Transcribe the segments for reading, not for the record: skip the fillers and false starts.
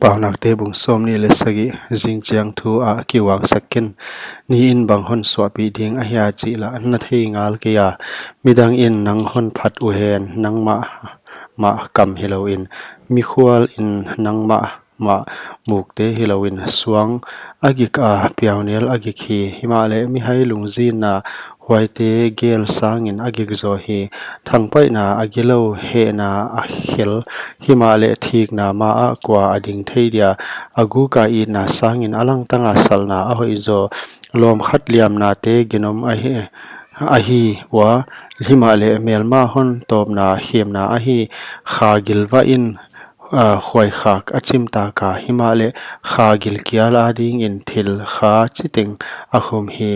pawnak te bung som ni le sagi jing chiang thu a kiwang sakin ni in bang hon swapi ding a hia chi la na thei ngal ke ya midang in nang hon phat u hen nang ma kam hiloin mi khwal in nang ma mukte hiloin suang agik a piawnel agik hi himale mi hai lungzin na huaite gel sangin agik zo hi thangpai na agilo he na a hel himale thik na ma a kwa ading theidia agu ka I na sangin alang tanga salna a hoi zo lom khat liam na te ginom a hi wa himale melma hon top na hem na a hi kha gilwa in khoi khak achim ta ka himale kha gil kial ading in thil kha chiting a khum hi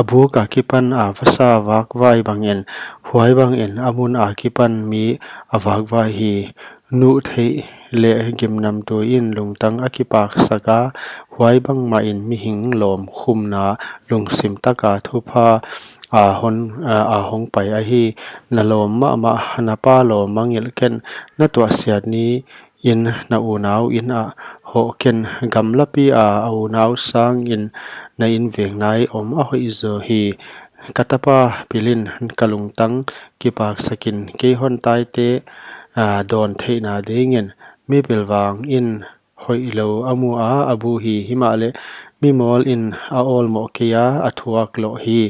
abu ka kipan a vasa wak vai bangin huai bangin amun a kipan mi awak vai hi nu thei le gimnam tu in lungtang akipak saka huai bang ma in mi hing lom khum na lungsim taka thupa a hong pai a hi na lom ma na pa lom mangil ken na to siat ni in na u nau in a ho ken gamlapi a u nau sang in na in veng nai om a hoi zo hi katapa pilin kalungtang kipak sakin ke hon tai te don theina dingin mi pilwang in hoi lo amu a abu hi himale mi mol in a ol mo kia athuak lo hi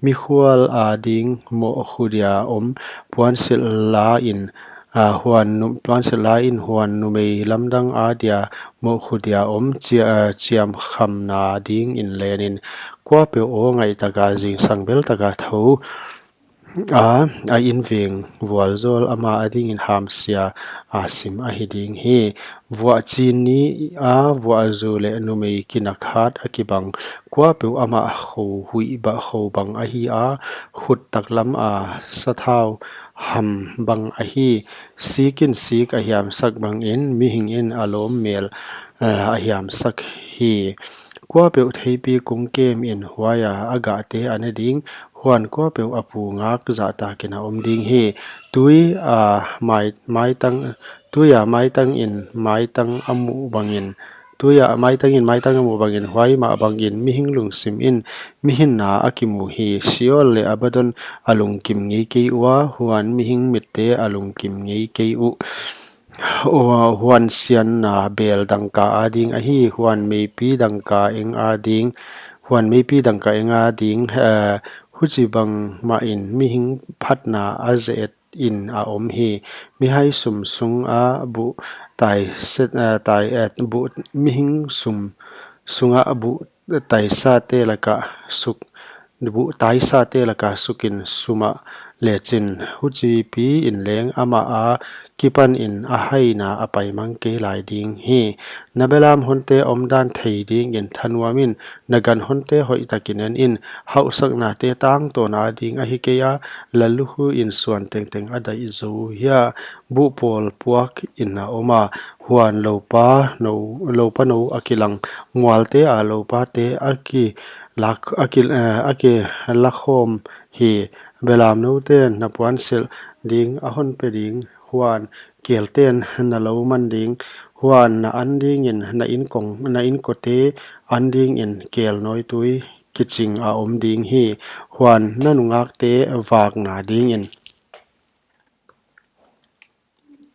mi khwal a ding mo khudia om puan sil la in puan sil la in huan nu mei lamdang a dia mo khudia om chiam kham na ding in lenin kwa pe o ngai taka jing sangbel taka tho a in veng vual zol ama ading in ham sia a sim a hiding hi vua chin ni vua zu le nu mei kinakhat akibang kwa pe ama kho hui ba kho bang a hi a khut taklam a sathau ham bang a hi sikin sik a hiam sak bang in mi hing in alom mel a hiam sak hi kwa pe thei pi kung kem in huaya aga te anading huan kwa pe apu ngak za ta kina om ding hi tui mai tang in mai tang amu bangin tuya mai tang amu bangin huai ma bangin mi hing lung sim in mi hin na akimu hi siol le abadon alung kim ngi ke wa huan mi hing mitte alung kim ngi ke u huan sian na bel dangka ading a hi huan mei pi dangka eng ading huan mei pi dangka eng ading huchi bang ma in mi hing phatna azet in a om hi mi hai sum sung a bu tai set tai at bu mi hing sum sunga bu tai sa te laka suk bu tai sa te laka sukin suma lechin huchi pi in leng ama a kipan in a haina apai mang ke lai ding hi nabelam honte omdan thei ding in thanwamin nagan honte hoi takinen in hausak na te tang to na ding a hi ke ya laluhu in suan teng teng adai zo ya bu pol puak in na oma huan lopa no akilang ngwalte a lopa te aki lakhom hi belam no ten na puan sil ding a hon pe ding huan kelten na lo man ding huan na anding in na in kote anding in kel noi tui kiching a om ding hi huan nanungak te wak na ding in